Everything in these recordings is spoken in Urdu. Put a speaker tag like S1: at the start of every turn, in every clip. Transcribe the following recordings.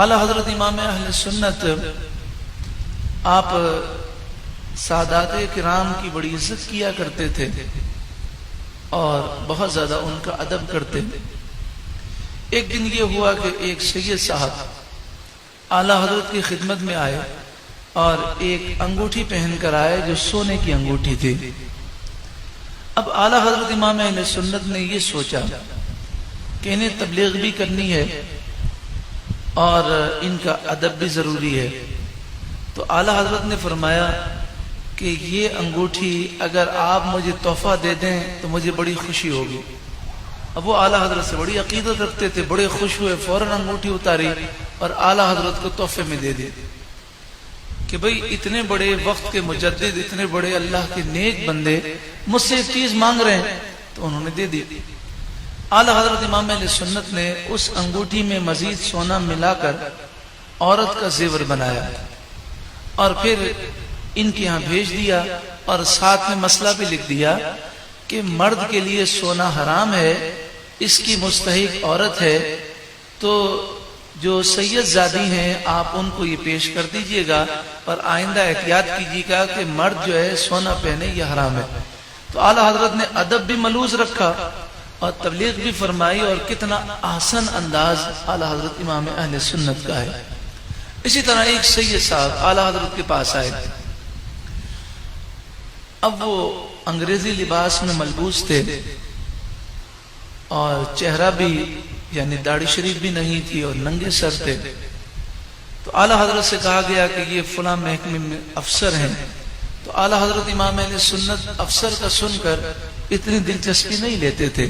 S1: اعلیٰ حضرت امام اہل سنت آپ سادات کرام کی بڑی عزت کیا کرتے تھے اور بہت زیادہ ان کا ادب کرتے تھے. ایک دن یہ ہوا کہ ایک سید صاحب اعلیٰ حضرت کی خدمت میں آئے اور ایک انگوٹھی پہن کر آئے جو سونے کی انگوٹھی تھی. اب اعلیٰ حضرت امام اہل سنت نے یہ سوچا کہ انہیں تبلیغ بھی کرنی ہے اور ان کا ادب بھی ضروری ہے. تو اعلیٰ حضرت نے فرمایا کہ یہ انگوٹھی اگر آپ مجھے تحفہ دے دیں تو مجھے بڑی خوشی ہوگی. اب وہ اعلیٰ حضرت سے بڑی عقیدت رکھتے تھے, بڑے خوش ہوئے, فوراً انگوٹھی اتاری اور اعلیٰ حضرت کو تحفے میں دے دی کہ بھئی اتنے بڑے وقت کے مجدد, اتنے بڑے اللہ کے نیک بندے مجھ سے ایک چیز مانگ رہے ہیں. تو انہوں نے دے دی. اعلیٰ حضرت امام اہل سنت نے اس انگوٹھی میں مزید سونا ملا کر عورت کا زیور بنایا اور پھر ان کے یہاں بھیج دیا اور ساتھ میں مسئلہ بھی لکھ دیا کہ مرد کے لیے سونا حرام ہے, اس کی مستحق عورت ہے. تو جو سید زادی ہیں آپ ان کو یہ پیش کر دیجئے گا اور آئندہ احتیاط کیجیے گا کہ مرد جو ہے سونا پہنے یہ حرام ہے. تو اعلیٰ حضرت نے ادب بھی ملوز رکھا اور تبلیغ بھی فرمائی, اور کتنا احسن انداز اعلیٰ حضرت امام اہل سنت کا ہے. اسی طرح ایک سید صاحب اعلیٰ حضرت کے پاس آئے. اب وہ انگریزی لباس میں ملبوس تھے اور چہرہ بھی یعنی داڑھی شریف بھی نہیں تھی اور ننگے سر تھے. تو اعلیٰ حضرت سے کہا گیا کہ یہ فلاں محکمے میں افسر ہیں. تو اعلیٰ حضرت امام اہل سنت افسر کا سن کر اتنی دلچسپی نہیں لیتے تھے.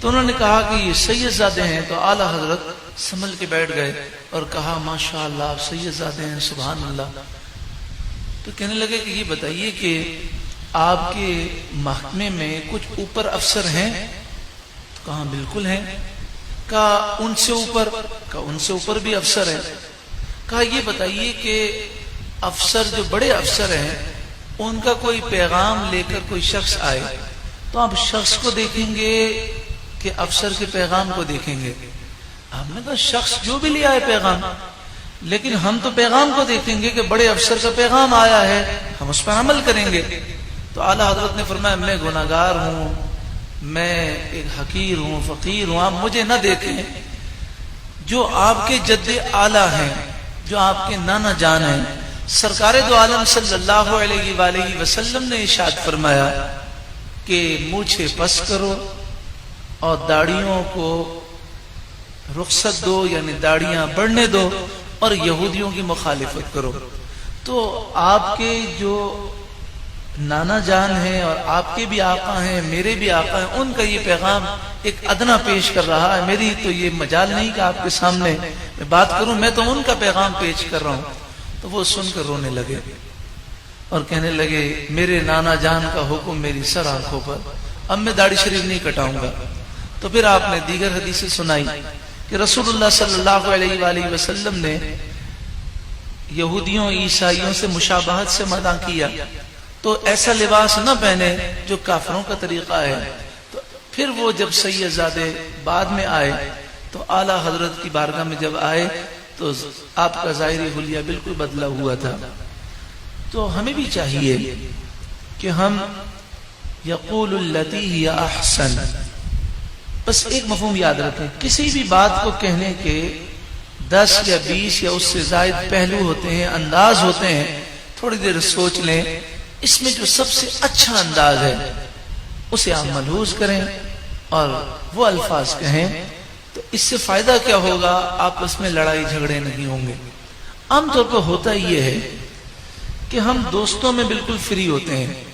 S1: تو انہوں نے کہا کہ یہ سید زادے ہیں. تو اعلیٰ حضرت سنبھل کے بیٹھ گئے اور کہا ماشاءاللہ آپ سید زادے ہیں, سبحان اللہ. تو کہنے لگے کہ یہ بتائیے کہ آپ کے محکمے میں کچھ اوپر افسر ہیں؟ تو کہا بالکل ہیں. کہا ان سے اوپر؟ کہا ان سے اوپر بھی افسر ہیں. کہا یہ بتائیے کہ افسر جو بڑے افسر ہیں ان کا کوئی پیغام لے کر کوئی شخص آئے تو آپ شخص کو دیکھیں گے کہ افسر کے پیغام کو دیکھیں گے؟ آپ نے کہا شخص جو بھی لے آئے پیغام, لیکن ہم تو پیغام کو دیکھیں گے کہ بڑے افسر کا پیغام آیا ہے, ہم اس پر عمل کریں گے. تو اعلیٰ حضرت نے فرمایا میں گناہگار ہوں, میں ایک حقیر ہوں, فقیر ہوں, آپ مجھے نہ دیکھیں. جو آپ کے جد اعلیٰ ہیں, جو آپ کے نانا جان ہیں, سرکار دو عالم صلی اللہ علیہ وآلہ وسلم نے ارشاد فرمایا کہ مونچھیں پس کرو اور داڑھیوں کو رخصت دو, یعنی داڑھیاں بڑھنے دو, اور یہودیوں کی مخالفت کرو. تو آپ کے جو نانا جان ہیں اور آپ کے بھی آقا ہیں, میرے بھی آقا ہیں, ان کا یہ پیغام ایک ادنا پیش کر رہا ہے. میری تو یہ مجال نہیں کہ آپ کے سامنے میں بات کروں, میں تو ان کا پیغام پیش کر رہا ہوں. تو وہ سن کر رونے لگے اور کہنے لگے میرے نانا جان کا حکم میری سر آنکھوں پر, اب میں داڑھی شریف نہیں کٹاؤں گا. تو پھر آپ نے دیگر حدیثیں سنائی کہ رسول اللہ صلی اللہ علیہ وآلہ وسلم نے یہودیوں عیسائیوں سے مشابہت سے منع کیا, تو ایسا لباس نہ پہنے جو کافروں کا طریقہ ہے. تو پھر وہ جب سید زادے بعد میں آئے تو اعلیٰ حضرت کی بارگاہ میں جب آئے تو آپ کا ظاہری حلیہ بالکل بدلا ہوا تھا. تو ہمیں بھی چاہیے کہ ہم یقول التی ہی احسن, بس ایک مفہوم یاد رکھیں, کسی بھی بات کو کہنے کے 10 یا 20 یا اس سے زائد پہلو ہوتے ہیں, انداز ہوتے ہیں. تھوڑی دیر سوچ لیں, اس میں جو سب سے اچھا انداز ہے اسے آپ ملحوظ کریں اور وہ الفاظ کہیں. تو اس سے فائدہ کیا ہوگا, آپس میں لڑائی جھگڑے نہیں ہوں گے. عام طور پر ہوتا یہ ہے کہ ہم دوستوں میں بالکل فری ہوتے ہیں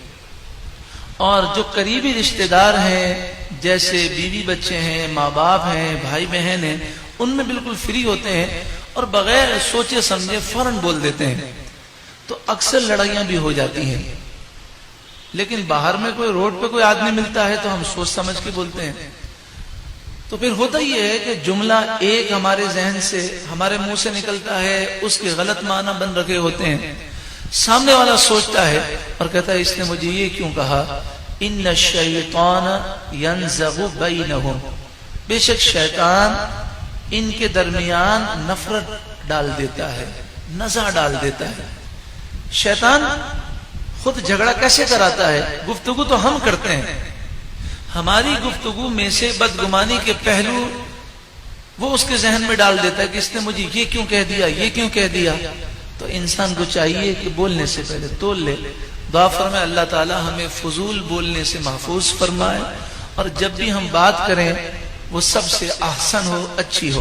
S1: اور جو قریبی رشتہ دار ہیں جیسے بیوی بچے ہیں, ماں باپ ہیں, بھائی بہن ہیں, ان میں بالکل فری ہوتے ہیں اور بغیر سوچے سمجھے فوراً بول دیتے ہیں. تو اکثر لڑائیاں بھی ہو جاتی ہیں. لیکن باہر میں کوئی روڈ پہ کوئی آدمی ملتا ہے تو ہم سوچ سمجھ کے بولتے ہیں. تو پھر ہوتا یہ ہے کہ جملہ ایک ہمارے ذہن سے ہمارے منہ سے نکلتا ہے, اس کے غلط معنی بن رکھے ہوتے ہیں. سامنے والا سوچتا ہے اور کہتا ہے اس نے مجھے یہ کیوں کہا, ان الشیطان ینزغ بینہم, بے شک شیطان ان کے درمیان نفرت ڈال دیتا ہے، نزع ڈال دیتا ہے۔ شیطان خود جھگڑا کیسے کراتا ہے؟ گفتگو تو ہم کرتے ہیں، ہماری گفتگو میں سے بدگمانی کے پہلو وہ اس کے ذہن میں ڈال دیتا ہے کہ اس نے مجھے یہ کیوں کہہ دیا، یہ کیوں کہہ دیا۔ تو انسان کو چاہیے کہ بولنے سے پہلے تول لے، دعا فرمائے اللہ تعالی ہمیں فضول بولنے سے محفوظ فرمائے، اور جب بھی ہم بات کریں وہ سب سے احسن ہو، اچھی ہو۔